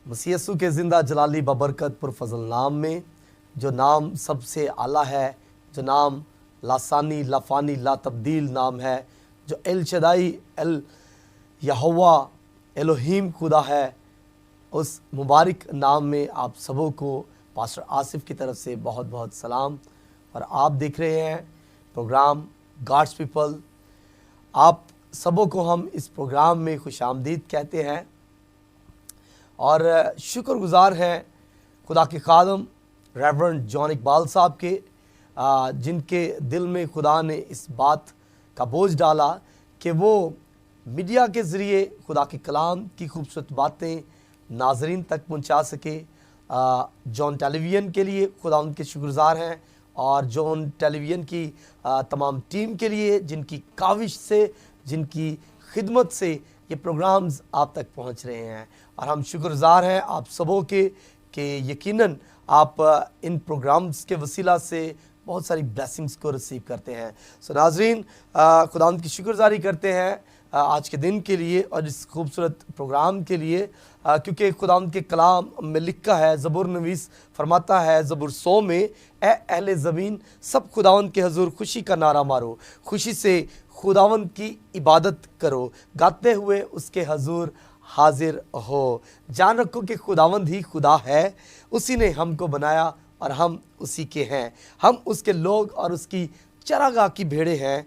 मसीह यीशु के ज़िंदा जलाली बबरकत पुरफजल नाम में, जो नाम सबसे आला है, जो नाम लासानी लाफानी ला तब्दील नाम है, जो एल शदाई एल यहोवा एलोहीम खुदा है, उस मुबारक नाम में आप सबों को पास्टर आसिफ की तरफ से बहुत बहुत सलाम। और आप देख रहे हैं प्रोग्राम गॉड्स पीपल। आप सबों को हम इस प्रोग्राम में खुशामदीद कहते हैं और शुक्रगुजार हैं खुदा के खादम रेवरेंड जॉन इकबाल साहब के, जिनके दिल में खुदा ने इस बात का बोझ डाला कि वो मीडिया के ज़रिए खुदा के कलाम की खूबसूरत बातें नाजरीन तक पहुंचा सके। जॉन टेलीविज़न के लिए खुदा उनके शुक्रगुजार हैं और जॉन टेलीविज़न की तमाम टीम के लिए, जिनकी काविश से, जिनकी खिदमत से ये प्रोग्राम्स आप तक पहुंच रहे हैं। और हम शुक्रगुजार हैं आप सबों के कि यकीनन आप इन प्रोग्राम्स के वसीला से बहुत सारी ब्लेसिंग्स को रिसीव करते हैं। सो नाजरीन, खुदावंद की शुक्रगुजारी करते हैं आज के दिन के लिए और इस खूबसूरत प्रोग्राम के लिए, क्योंकि खुदावंद के कलाम में लिखा है, ज़बूर नवीस फरमाता है ज़बूर 100 में, ए अहले ज़मीन सब खुदावंद के हजूर खुशी का नारा मारो, खुशी से खुदावंद की इबादत करो, गाते हुए उसके हजूर हाजिर हो। जान रखो कि खुदावंद ही खुदा है, उसी ने हमको बनाया और हम उसी के हैं, हम उसके लोग और उसकी चरागाह की भेड़े हैं।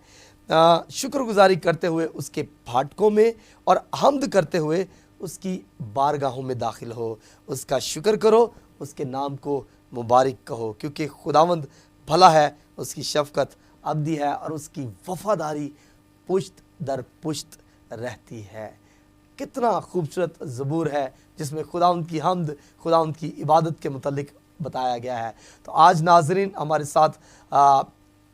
शुक्रगुजारी करते हुए उसके फाटकों में और हम्द करते हुए उसकी बारगाहों में दाखिल हो, उसका शुक्र करो, उसके नाम को मुबारक कहो, क्योंकि खुदावंद भला है, उसकी शफकत अब्दी है और उसकी वफादारी पुश्त दर पुश्त रहती है। कितना खूबसूरत ज़बूर है जिसमें खुदावंद की हम्द, खुदावंद की इबादत के मुतल्लिक बताया गया है। तो आज नाजरीन हमारे साथ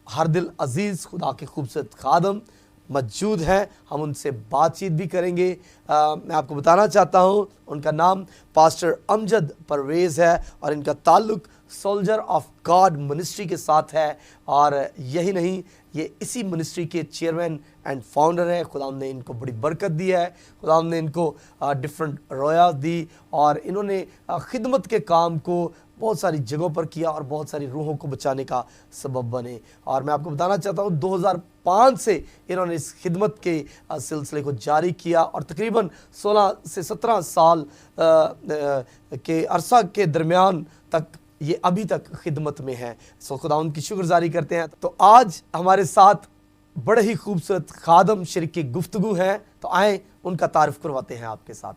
हर दिल अजीज़ खुदा के खूबसूरत खादम मौजूद हैं, हम उनसे बातचीत भी करेंगे। मैं आपको बताना चाहता हूँ उनका नाम पास्टर अमजद परवेज़ है और इनका ताल्लुक़ सोल्जर ऑफ गॉड मिनिस्ट्री के साथ है। और यही नहीं, ये इसी मिनिस्ट्री के चेयरमैन एंड फाउंडर हैं। खुदा ने इनको बड़ी बरकत दी है, खुदा ने इनको डिफरेंट रोया दी और इन्होंने खिदमत के काम को बहुत सारी जगहों पर किया और बहुत सारी रूहों को बचाने का सबब बने। और मैं आपको बताना चाहता हूँ 2005 से इन्होंने इस खिदमत के सिलसिले को जारी किया और तकरीबन 16 से 17 साल के अरसा के दरमियान तक ये अभी तक खिदमत में है। सो खुदा उनकी शुक्रगुजारी करते हैं। तो आज हमारे साथ बड़े ही खूबसूरत खादम शरीक गुफ्तगू हैं, तो आए उनका तारीफ़ करवाते हैं आपके साथ।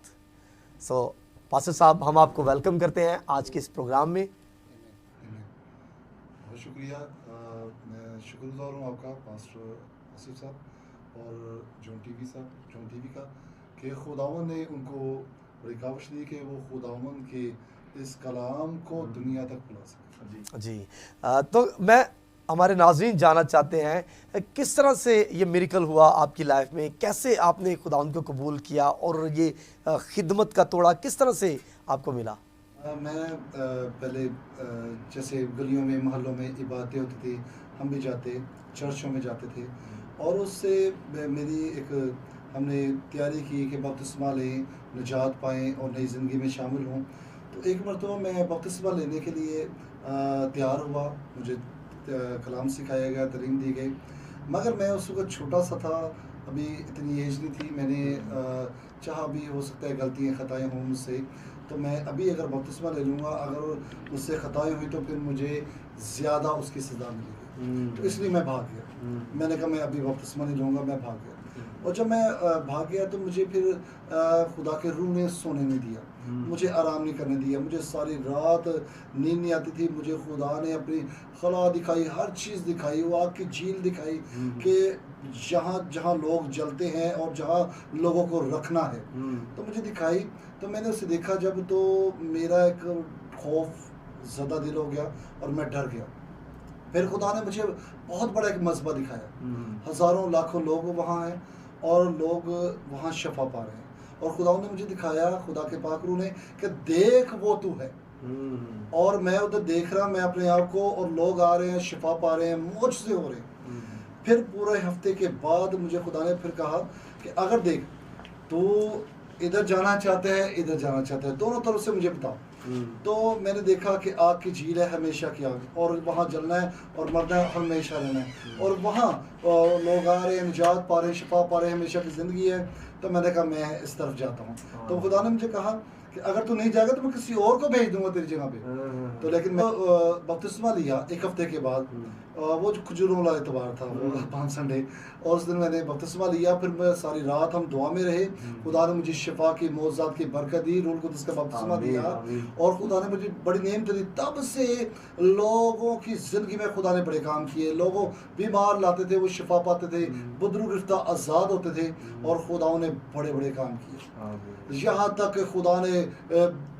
सो पास्टर साहब, हम आपको वेलकम करते हैं आज के इस प्रोग्राम में। बहुत शुक्रिया। मैं शुक्रगुजार हूँ आपका पास्टर आसिफ साहब और जॉन टीवी का कि खुदावन ने उनको बड़ी काविश दी कि वो खुदावन के इस कलाम को दुनिया तक पहुँचा सके। जी, तो मैं हमारे नाज़रीन जानना चाहते हैं किस तरह से ये मिरेकल हुआ आपकी लाइफ में, कैसे आपने खुदावंद को कबूल किया और ये खिदमत का तोड़ा किस तरह से आपको मिला? मैं पहले जैसे गलियों में मोहल्लों में इबादतें होती थी, हम भी जाते, चर्चों में जाते थे और उससे मेरी हमने तैयारी की कि बपतिस्मा लें, निजात पाएँ और नई ज़िंदगी में शामिल हों। तो एक मरतबा मैं बपतिस्मा लेने के लिए तैयार हुआ, मुझे कलाम सिखाया गया, तालीम दी गई, मगर मैं उस वक्त छोटा सा था, अभी इतनी एज नहीं थी। मैंने चाहा भी हो सकता है गलतियाँ खताएँ हों मुझसे, तो मैं अभी अगर बपतिस्मा ले लूँगा, अगर मुझसे खताएँ हुई तो फिर मुझे ज़्यादा उसकी सज़ा मिलेगी। तो इसलिए मैं भाग गया। मैंने कहा मैं अभी बपतिस्मा नहीं लूँगा, मैं भाग गया। और जब मैं भाग गया तो मुझे फिर खुदा के रूह ने सोने नहीं दिया, मुझे आराम नहीं करने दिया, मुझे सारी रात नींद नहीं आती थी। मुझे खुदा ने अपनी खला दिखाई, हर चीज़ दिखाई, वो आग की झील दिखाई कि जहाँ जहाँ लोग जलते हैं और जहाँ लोगों को रखना है, तो मुझे दिखाई। तो मैंने उसे देखा जब, तो मेरा एक खौफ ज़्यादा दिल हो गया और मैं डर गया। फिर खुदा ने मुझे बहुत बड़ा एक मज़बा दिखाया, हज़ारों लाखों लोग वहाँ हैं और लोग वहाँ शफा पा रहे हैं। और खुदा ने मुझे दिखाया, खुदा के पाक रूह ने, कि देख वो तू है। और मैं उधर देख रहा, मैं अपने आप को, और लोग आ रहे हैं, शफा पा रहे हैं, मुझसे हो रहे हैं। फिर पूरे हफ्ते के बाद मुझे खुदा ने फिर कहा कि अगर देख तो इधर जाना चाहते हैं, इधर जाना चाहते हैं, दोनों तरफ से मुझे बताओ। तो मैंने देखा कि आग की झील है, हमेशा की आग, और वहाँ जलना है और मरना है, हमेशा रहना है, और वहाँ लोग आ रहे हैं, निजात पा रहे हैं, शिफा पा रहे हैं, हमेशा की ज़िंदगी है। तो मैंने कहा मैं इस तरफ जाता हूँ। तो खुदा ने मुझे कहा कि अगर तू नहीं जाएगा तो मैं किसी और को भेज दूंगा तेरी जगह पे। तो लेकिन मैं बपतिस्मा लिया 1 हफ्ते के बाद, वो जो खजूरों वाला इतवार था, वो पाम संडे, और उस दिन मैंने बपतिस्मा लिया। फिर मैं सारी रात हम दुआ में रहे। खुदा ने मुझे शिफा की, मौजज़ात की बरकत दी, रूह कुद्स का बपतिस्मा दिया, और खुदा ने मुझे बड़ी नेमत दी। तब से लोगों की ज़िंदगी में खुदा ने बड़े काम किए। लोगों बीमार लाते थे, वो शिफा पाते थे, बुजुर्ग गिरफ्ता आज़ाद होते थे, और खुदा ने बड़े बड़े काम किए। यहाँ तक खुदा ने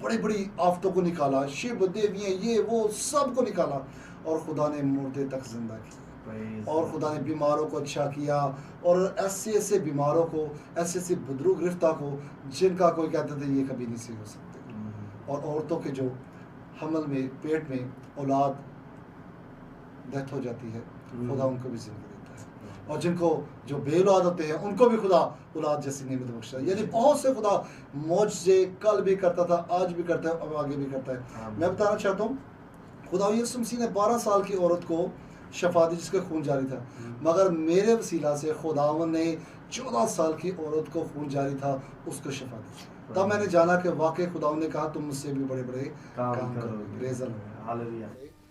बड़ी बड़ी आफतों को निकाला, शिव देवियाँ ये वो सब को निकाला, और खुदा ने मुर्दे तक जिंदा किया, और खुदा ने बीमारों को अच्छा किया, और ऐसे ऐसे बीमारों को, ऐसे ऐसे बुजुर्ग गिरफ्ता को, जिनका कोई कहते थे ये कभी नहीं सही हो सकते, और औरतों के जो हमल में, पेट में औलाद डेथ हो जाती है, खुदा उनको भी जिंदगी देता है, और जिनको जो बेऔलाद होते हैं उनको भी खुदा औलाद जैसी नेमत बख्शता है। यानी बहुत से खुदा मौजज़े कल भी करता था, आज भी करता है, और आगे भी करता है। मैं बताना चाहता हूँ, खुदा यीशु मसीह ने 12 साल की औरत को शफा दी जिसका खून जारी था, मगर मेरे वसीला से खुदावन ने 14 साल की औरत को खून जारी था, उसको शफा दी। तब मैंने जाना कि वाकई खुदावन ने कहा तुम मुझसे भी बड़े बड़े काम करोगे,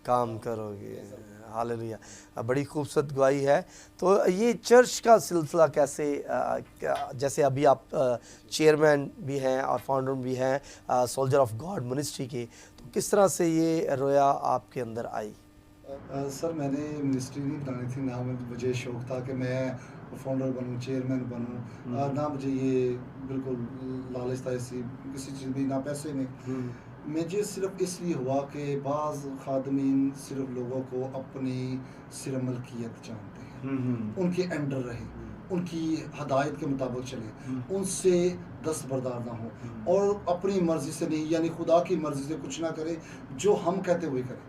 काम करोगे। हालेलुया। बड़ी खूबसूरत गवाही है। तो ये चर्च का सिलसिला कैसे, जैसे अभी आप चेयरमैन भी हैं और फाउंडर भी हैं सोल्जर ऑफ गॉड मिनिस्ट्री के, तो किस तरह से ये रोया आपके अंदर आई? सर मैंने मिनिस्ट्री नहीं बनानी थी, ना मुझे शौक़ था कि मैं फाउंडर बनूं, चेयरमैन बनूं, ना मुझे ये बिल्कुल लालच था ऐसी किसी चीज़ में, ना पैसे में। मुझे सिर्फ इसलिए हुआ कि बाज़ खादमीन सिर्फ लोगों को अपनी सिर्फ मलकियत जानते हैं, उनके अंडर रहे, उनकी हदायत के मुताबिक चले, उनसे दस्तबरदार ना हो, और अपनी मर्ज़ी से नहीं, यानी खुदा की मर्ज़ी से कुछ ना करे, जो हम कहते हुए करें।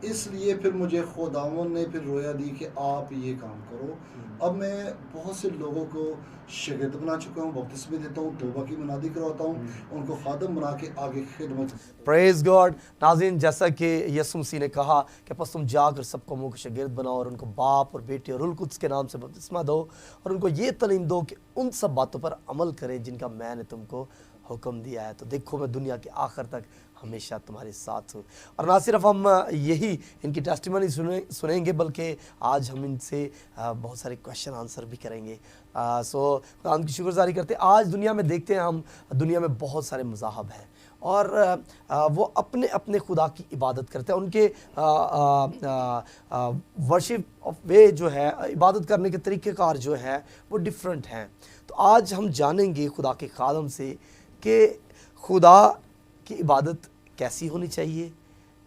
इसलिए फिर मुझे खुदावन ने फिर रोया दी कि आप ये काम करो। अब मैं बहुत से लोगों को शागिर्द बना चुका हूँ, बपतिस्मे देता हूँ, तौबा की मुनादी करवाता हूँ, उनको खादम बना के आगे खिदमत। Praise God. नाज़रीन, जैसा कि यीशु मसीह ने कहा कि बस तुम जाकर सबको मुँह शागिर्द बनाओ, और उनको बाप और बेटे और रूह कुद्स के नाम से बपतिस्मा दो, और उनको ये तालीम दो कि उन सब बातों पर अमल करें जिनका मैंने तुमको हुक्म दिया है। तो देखो मैं दुनिया के आखिर तक हमेशा तुम्हारे साथ हूँ। और ना सिर्फ हम यही इनकी टेस्टिमनी सुनेंगे, बल्कि आज हम इनसे बहुत सारे क्वेश्चन आंसर भी करेंगे। सो खुदा उनकी शुक्रगुजारी करते हैं। आज दुनिया में देखते हैं हम, दुनिया में बहुत सारे मज़ाहब हैं, और वो अपने अपने खुदा की इबादत करते हैं। उनके वर्शिप ऑफ वे जो है, इबादत करने के तरीक़ेकार जो है वो डिफरेंट हैं। तो आज हम जानेंगे खुदा के खादम से कि खुदा की इबादत कैसी होनी चाहिए,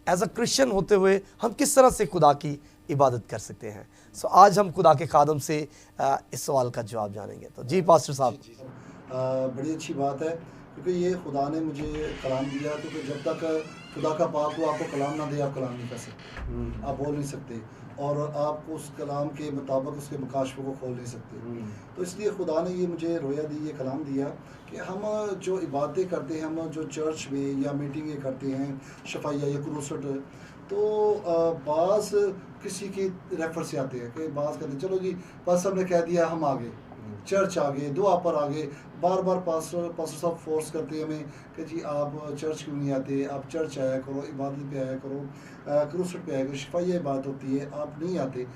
एज अ क्रिश्चियन होते हुए हम किस तरह से खुदा की इबादत कर सकते हैं। सो आज हम खुदा के खादम से इस सवाल का जवाब जानेंगे। तो जी पास्टर साहब। बड़ी अच्छी बात है, क्योंकि ये खुदा ने मुझे कलाम दिया, क्योंकि जब तक खुदा का पाक वो आपको कलाम ना दे, आप कलाम नहीं कर सकते, आप बोल नहीं सकते, और आप उस कलाम के मुताबिक उसके मुकाशफे को खोल नहीं सकते। तो इसलिए खुदा ने ये मुझे रोया दी, ये कलाम दिया कि हम जो इबादतें करते हैं, हम जो चर्च में या मीटिंगें करते हैं, शफाइया या क्रूसट, तो बाज़ किसी की रेफर से आते हैं कि बाज़ कहते हैं चलो जी बस हमने कह दिया, हम आगे चर्च आगे, दुआ पर आगे, बार बार पास्टर साहब फोर्स करते हैं हमें कि जी आप चर्च क्यों नहीं आते, आप चर्च आया करो, इबादत पे आया करो, क्रूसट पे आया करो, शफाइया इबादत होती है, आप नहीं आते,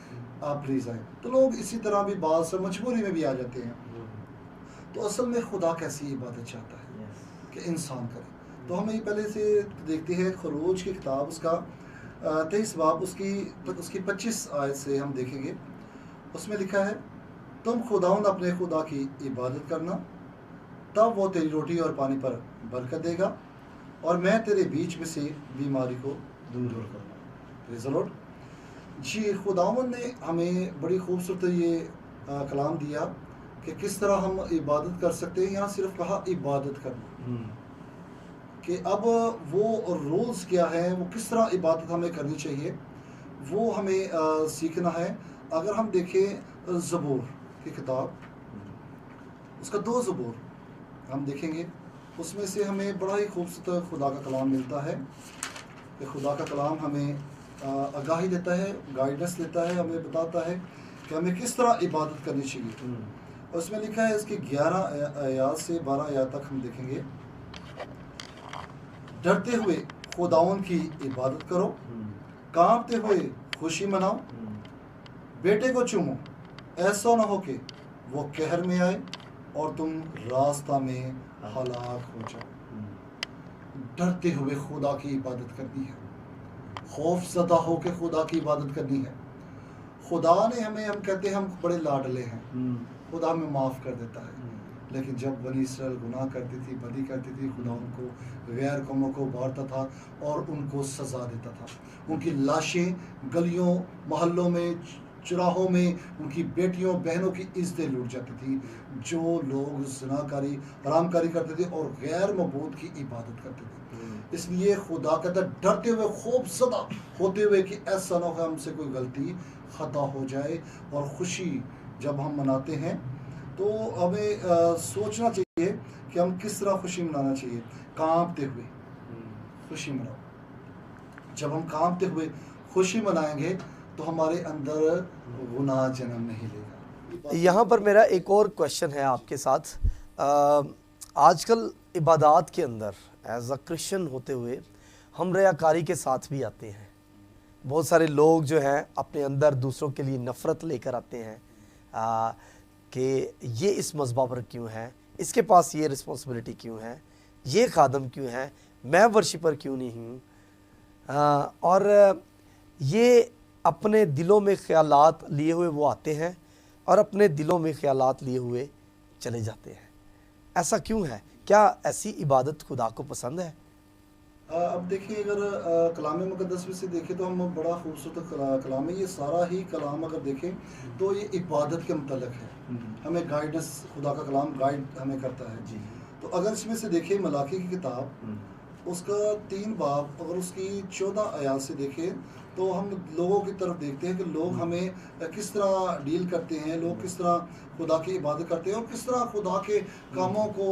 आप प्लीज़ आए। तो लोग इसी तरह भी बाज़ मजबूरी में भी आ जाते हैं। तो असल में खुदा कैसी इबादत चाहता है कि इंसान करे। तो हम ये पहले से देखते हैं खरोज की किताब, उसका 23 बाब, उसकी 25 आयत से हम देखेंगे। उसमें लिखा है, तुम खुदावंद अपने खुदा की इबादत करना, तब वो तेरी रोटी और पानी पर बरकत देगा, और मैं तेरे बीच में से बीमारी को दूर करूँगा। Praise the Lord. जी, खुदावंद ने हमें बड़ी खूबसूरत ये कलाम दिया कि किस तरह हम इबादत कर सकते हैं। यहाँ सिर्फ कहा इबादत करना, कि अब वो रूल्स क्या है, वो किस तरह इबादत हमें करनी चाहिए, वो हमें सीखना है। अगर हम देखें ज़बूर की किताब, उसका 2 ज़बूर, हम देखेंगे, उसमें से हमें बड़ा ही खूबसूरत खुदा का कलाम मिलता है कि खुदा का कलाम हमें आगाही देता है, गाइडेंस देता है, हमें बताता है कि हमें किस तरह इबादत करनी चाहिए। उसमें लिखा है, इसके 11 आयात से 12 आयात तक हम देखेंगे, डरते हुए खुदावन की इबादत करो, कांपते हुए खुशी मनाओ, बेटे को चूमो, ऐसा ना हो कि वो कहर में आए और तुम रास्ता में हलाक हो जाओ। डरते हुए खुदा की इबादत करनी है, खौफजदा होकर खुदा की इबादत करनी है। खुदा ने हमें, हम कहते हैं हम बड़े लाडले हैं, खुदा हमें माफ़ कर देता है, लेकिन जब बनी इसराइल गुनाह करती थी, बदी करती थी, खुदा उनको गैर कौमों को उबारता था और उनको सज़ा देता था। उनकी लाशें गलियों मोहल्लों में, चुराहों में उनकी बेटियों बहनों की इज्जतें लूट जाती थी, जो लोग ज़िनाकारी हरामकारी करते थे और गैर मबूद की इबादत करते थे। इसलिए खुदा कहता है, डरते हुए खौफज़दा होते हुए कि ऐसा ना हो हमसे कोई गलती खता हो जाए। और खुशी जब हम मनाते हैं तो हमें सोचना चाहिए कि हम किस तरह खुशी मनाना चाहिए। कांपते हुए खुशी मनाओ। जब हम कांपते हुए खुशी मनाएंगे तो हमारे अंदर गुनाह जन्म नहीं लेगा। यहाँ पर मेरा एक और क्वेश्चन है आपके साथ। आजकल इबादत के अंदर एज अ क्रिश्चियन होते हुए हम रयाकारी के साथ भी आते हैं। बहुत सारे लोग जो हैं अपने अंदर दूसरों के लिए नफ़रत लेकर आते हैं कि ये इस मज़हबा पर क्यों है, इसके पास ये रिस्पॉन्सिबिलिटी क्यों है, ये खादम क्यों है, मैं वर्शिपर क्यों नहीं हूँ। और ये अपने दिलों में ख्यालात लिए हुए वो आते हैं और अपने दिलों में ख्यालात लिए हुए चले जाते हैं। ऐसा क्यों है? क्या ऐसी इबादत खुदा को पसंद है? अब देखिए, अगर कलाम मुक़द्दस में से देखें तो हम बड़ा खूबसूरत कलाम है। ये सारा ही कलाम अगर देखें तो ये इबादत के मुतल्लिक़ है। हमें गाइडेंस, खुदा का कलाम गाइड हमें करता है जी। तो अगर इसमें से देखें मलाकी की किताब, उसका 3 बाब, अगर उसकी 14 आयात से देखें तो हम लोगों की तरफ देखते हैं कि लोग हमें किस तरह डील करते हैं, लोग किस तरह खुदा की इबादत करते हैं और किस तरह खुदा के कामों को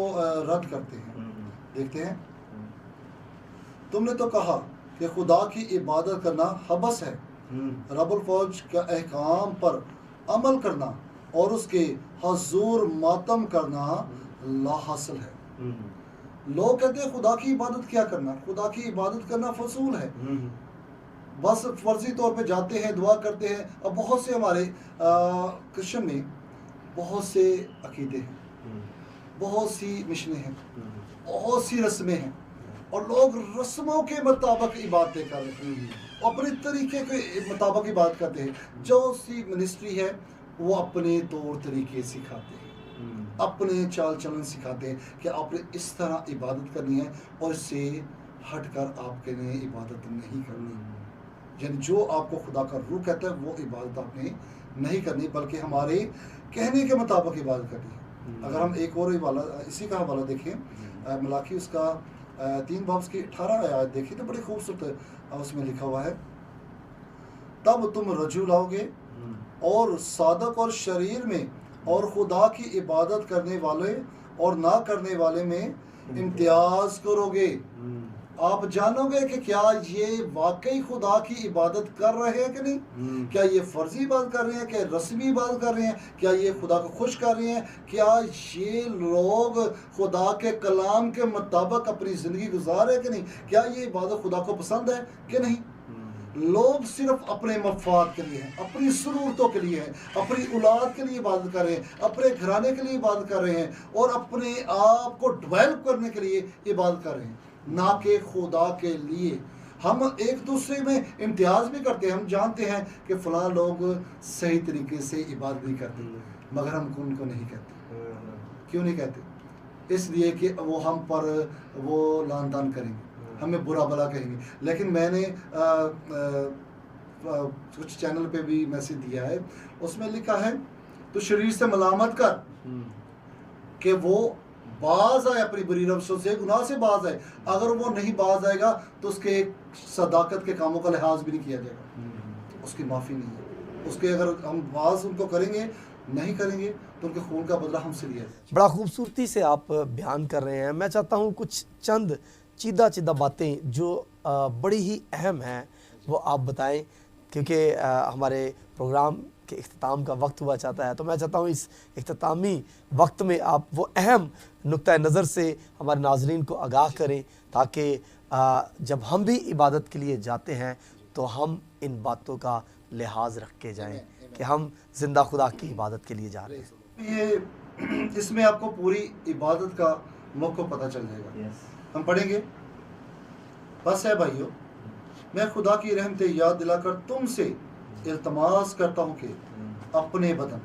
रद्द करते हैं। देखते हैं, तुमने तो कहा कि खुदा की इबादत करना हबस है, रब्बुल फौज का अहकाम पर अमल करना और उसके हजूर मातम करना लाहासिल है। लोग कहते हैं खुदा की इबादत क्या करना, खुदा की इबादत करना फसूल है, बस फर्जी तौर पे जाते हैं, दुआ करते हैं। अब बहुत से हमारे क्रिश्चियन में बहुत से अकीदे हैं, बहुत सी मिशनें हैं, बहुत सी रस्में हैं और लोग रस्मों के मुताबिक इबादतें कर रहे हैं, अपने तरीके के मुताबिक इबादत करते हैं। जो सी मिनिस्ट्री है वो अपने तौर तरीके सिखाते हैं, अपने चाल चलन सिखाते हैं कि आपने इस तरह इबादत करनी है और इससे हटकर आपके ने इबादत नहीं करनी। यानी जो आपको खुदा का रूह कहता है वो इबादत आपने नहीं करनी, बल्कि हमारे कहने के मुताबिक इबादत करनी है। अगर हम एक और इसी का हवाला देखें, मलाकी उसका 3 बाब की 18 आयत देखिए तो बड़ी खूबसूरत उसमें लिखा हुआ है, तब तुम रजू लाओगे और सादक और शरीर में और खुदा की इबादत करने वाले और ना करने वाले में इम्तियाज करोगे। आप जानोगे कि क्या ये वाकई खुदा की इबादत कर रहे हैं कि नहीं, क्या ये फर्जी इबादत कर रहे हैं, क्या रस्मी इबादत कर रहे हैं, क्या ये खुदा को खुश कर रहे हैं, क्या ये लोग खुदा के कलाम के मुताबिक अपनी ज़िंदगी गुजार रहे हैं कि नहीं, क्या ये इबादत खुदा को पसंद है कि नहीं। लोग सिर्फ अपने मफाद के लिए हैं, अपनी ज़रूरतों के लिए हैं, अपनी औलाद के लिए इबादत कर रहे हैं, अपने घराने के लिए इबादत कर रहे हैं और अपने आप को डेवलप करने के लिए इबादत कर रहे हैं, ना कि खुदा के लिए। हम एक दूसरे में इम्तियाज़ भी करते हैं, हम जानते हैं कि फ़लाँ लोग सही तरीके से इबादत नहीं करते, मगर हम उनको नहीं कहते। क्यों नहीं कहते? इसलिए कि वो हम पर वो लान तान करेंगे, हमें बुरा भला कहेंगे। लेकिन मैंने कुछ चैनल पे भी मैसेज दिया है, उसमें लिखा है तो शरीर से मलामत कर कि वो बाज आए अपनी बुरी रवसों से, गुनाह से बाज आए। अगर वो नहीं बाज आएगा तो उसके सदाकत के कामों का लिहाज भी नहीं किया जाएगा, उसकी माफ़ी नहीं है उसके। अगर हम बाज उनको करेंगे नहीं करेंगे तो उनके खून का बदला हमसे लिया जाएगा। बड़ा खूबसूरती से आप बयान कर रहे हैं। मैं चाहता हूँ कुछ चंद चीदा चीदा बातें जो बड़ी ही अहम हैं वो आप बताएं, क्योंकि हमारे प्रोग्राम के इख्तिताम का वक्त हुआ चाहता है। तो मैं चाहता हूँ इस इख्तितामी वक्त में आप वो अहम नुक्ता नज़र से हमारे नाज़रीन को आगाह करें, ताकि जब हम भी इबादत के लिए जाते हैं तो हम इन बातों का लिहाज रख के जाएं कि हम जिंदा खुदा की इबादत के लिए जा रहे हैं। ये इसमें आपको पूरी इबादत का मौका पता चल जाएगा। हम पढ़ेंगे, बस है भाइयों, मैं खुदा की रहमतें याद दिलाकर तुमसे इल्तमास करता हूँ कि अपने बदन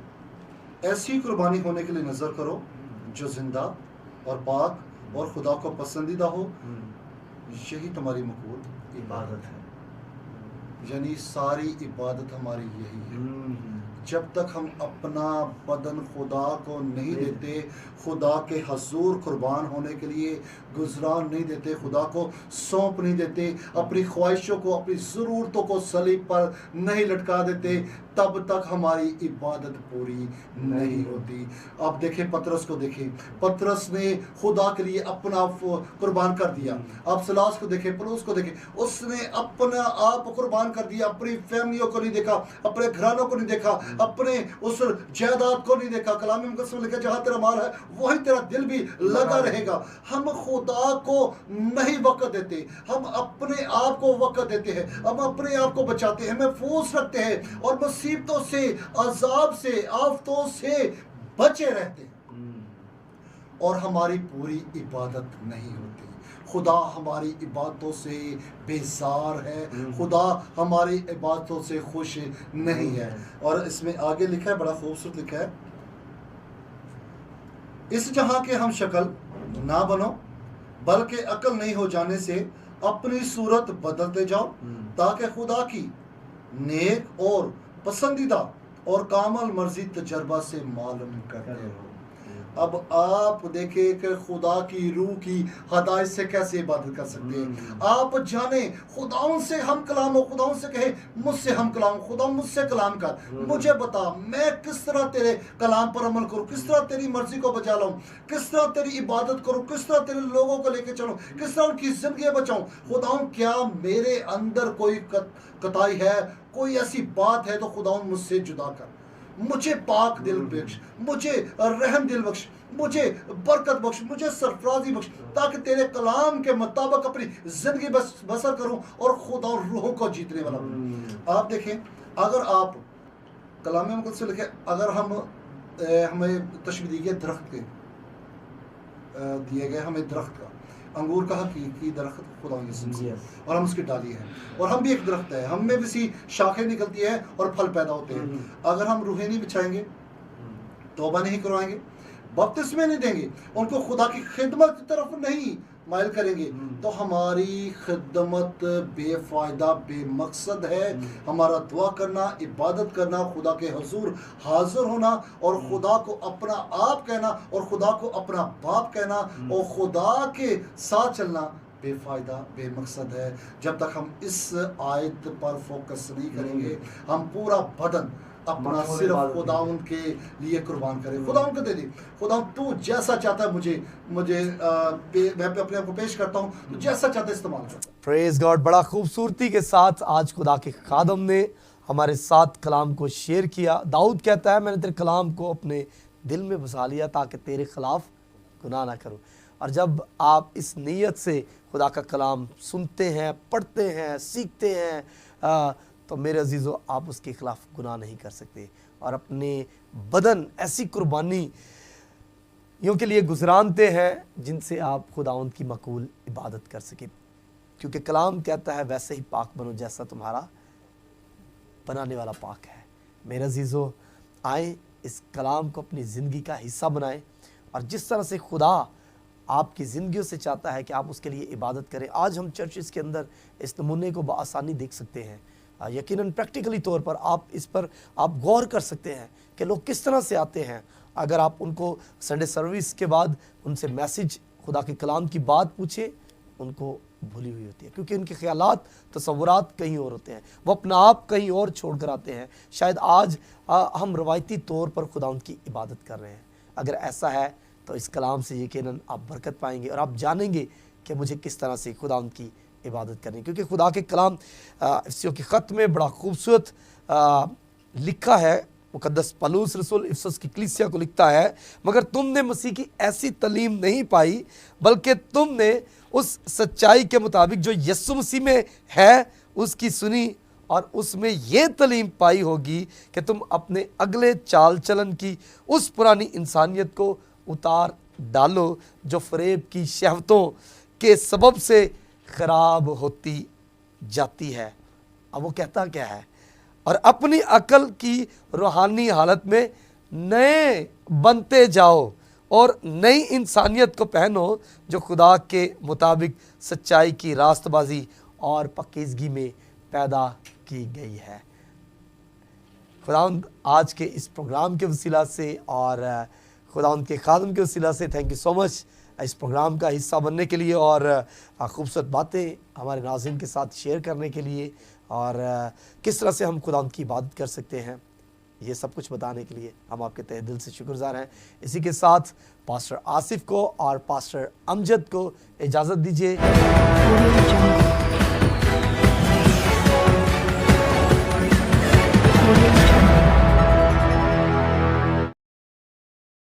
ऐसी कुर्बानी होने के लिए नजर करो जो जिंदा और पाक और खुदा को पसंदीदा हो, यही तुम्हारी मकबूल इबादत है। यानी सारी इबादत हमारी यही है। जब तक हम अपना बदन खुदा को नहीं देते, खुदा के हजूर कुर्बान होने के लिए गुजरान नहीं देते, खुदा को सौंप नहीं देते, अपनी ख्वाहिशों को, अपनी ज़रूरतों को सलीब पर नहीं लटका देते, तब तक हमारी इबादत पूरी नहीं होती। आप देखें, पतरस को देखें, पतरस ने खुदा के लिए अपना कुर्बान कर दिया। आप सलास को देखें, पौलुस को देखें, उसने अपना आप कुर्बान कर दिया। अपनी फैमिलियों को नहीं देखा, अपने घरानों को नहीं देखा, अपने उस जायदाद को नहीं देखा। कलाम मुकद्दस में लिखा, जहाँ तेरा माल है वही तेरा दिल भी लगा रहेगा। हम खुदा को नहीं वक़्त देते, हम अपने आप को वक़्त देते हैं, हम अपने आप को बचाते हैं, महफूज रखते हैं और मुसीबतों से, अजाब से, आफतों से बचे रहते हैं और हमारी पूरी इबादत नहीं होती। खुदा हमारी इबादतों से बेजार है, खुदा हमारी इबादतों से खुश नहीं है। और इसमें आगे लिखा है, बड़ा खूबसूरत लिखा है, इस जहां के हम शक्ल ना बनो, बल्कि अकल नहीं हो जाने से अपनी सूरत बदलते जाओ, ताकि खुदा की नेक और पसंदीदा और कामल मर्जी तजर्बा से मालूम करते हो। अब आप देखें कि खुदा की रूह की हदायत से कैसे इबादत कर सकते हैं। आप जाने, खुदाओं से हम कलाम हो, खुदाओं से कहे मुझसे हम कलाम, खुदा मुझसे कलाम कर, मुझे बता मैं किस तरह तेरे कलाम पर अमल करूं, किस तरह तेरी मर्जी को बचा लाऊं, किस तरह तेरी इबादत करूं, किस तरह तेरे लोगों को लेकर चलूं, किस तरह उनकी जिंदगी बचाऊं। खुदाओं, क्या मेरे अंदर कोई कताई है, कोई ऐसी बात है तो खुदाओं मुझसे जुदा कर, मुझे पाक दिल बख्श, मुझे रहम दिल बख्श, मुझे बरकत बख्श, मुझे सरफराजी बख्श, ताकि तेरे कलाम के मुताबिक अपनी जिंदगी बसर करूं और खुदा और रूहों को जीतने वाला बनूं। आप देखें, अगर आप कलाम मुकद्दस से लिखे, अगर हमें तशबीह दी गई दरख्त के दिए गए, हमें दरख्त का, अंगूर का हकीकी दरख्त खुदा और हम उसकी डाली है, और हम भी एक दरख्त है, हम में भी सी शाखें निकलती है और फल पैदा होते हैं। अगर हम रूहें नहीं बिछाएंगे, तौबा नहीं करवाएंगे, बपतिस्मे नहीं देंगे, उनको खुदा की खिदमत की तरफ नहीं माइल करेंगे, तो हमारी खिदमत बेफायदा बेमकसद है। हमारा दुआ करना, इबादत करना, खुदा के हुजूर हाजिर होना और खुदा को अपना आप कहना और खुदा को अपना बाप कहना और खुदा के साथ चलना बेफायदा बेमकसद है। जब तक हम इस आयत पर फोकस नहीं करेंगे, हम पूरा बदन अपना सिर्फ खुदाउन के लिए कुर्बान करें, खुदाउन को दे दे, खुदाउन तू जैसा चाहता है मुझे मैं अपने आप को पेश करता हूँ, तू जैसा चाहता है इस्तेमाल कर। Praise God. बड़ा खूबसूरती के साथ आज खुदा के खादम ने हमारे साथ कलाम को शेयर किया। दाऊद कहता है, मैंने तेरे कलाम को अपने दिल में बसा लिया ताकि तेरे खिलाफ गुनाह ना करूँ। और जब आप इस नीयत से खुदा का कलाम सुनते हैं, पढ़ते हैं, सीखते हैं, तो मेरे अजीज़ों, आप उसके खिलाफ गुनाह नहीं कर सकते और अपने बदन ऐसी कुर्बानियों के लिए गुजरानते हैं जिनसे आप खुदावंद की मकबूल इबादत कर सके, क्योंकि कलाम कहता है वैसे ही पाक बनो जैसा तुम्हारा बनाने वाला पाक है। मेरे अजीज़ों, आए इस कलाम को अपनी ज़िंदगी का हिस्सा बनाएं और जिस तरह से खुदा आपकी ज़िंदगियों से चाहता है कि आप उसके लिए इबादत करें। आज हम चर्चिस के अंदर इस नमूने को बआसानी देख सकते हैं। यकीनन प्रैक्टिकली तौर पर आप इस पर आप गौर कर सकते हैं कि लोग किस तरह से आते हैं। अगर आप उनको संडे सर्विस के बाद उनसे मैसेज खुदा के कलाम की बात पूछें, उनको भूली हुई होती है, क्योंकि उनके ख्यालात तसव्वुरात कहीं और होते हैं, वो अपना आप कहीं और छोड़ कर आते हैं। शायद आज हम रवायती तौर पर खुदावंद की इबादत कर रहे हैं। अगर ऐसा है तो इस कलाम से यकीनन आप बरकत पाएंगे और आप जानेंगे कि मुझे किस तरह से खुदावंद की इबादत करनी है। क्योंकि खुदा के कलाम इफ्सियों के ख़त में बड़ा खूबसूरत लिखा है। मुकद्दस पौलुस रसूल इफिसुस की कलीसिया को लिखता है, मगर तुमने मसीह की ऐसी तालीम नहीं पाई, बल्कि तुमने उस सच्चाई के मुताबिक जो यीशु मसीह में है उसकी सुनी, और उसमें ये तालीम पाई होगी कि तुम अपने अगले चाल चलन की उस पुरानी इंसानियत को उतार डालो जो फ़रेब की शहवतों के सबब से ख़राब होती जाती है। अब वो कहता क्या है, और अपनी अकल की रूहानी हालत में नए बनते जाओ और नई इंसानियत को पहनो जो खुदा के मुताबिक सच्चाई की रास्तबाजी और पाकीज़गी में पैदा की गई है। खुदावंद आज के इस प्रोग्राम के वसीला से और खुदावंद के खादम के वसीला से थैंक यू सो मच इस प्रोग्राम का हिस्सा बनने के लिए और खूबसूरत बातें हमारे नाज़रीन के साथ शेयर करने के लिए, और किस तरह से हम खुदावंद की इबादत कर सकते हैं, ये सब कुछ बताने के लिए हम आपके तहे दिल से शुक्रगुज़ार हैं। इसी के साथ पास्टर आसिफ को और पास्टर अमजद को इजाज़त दीजिए।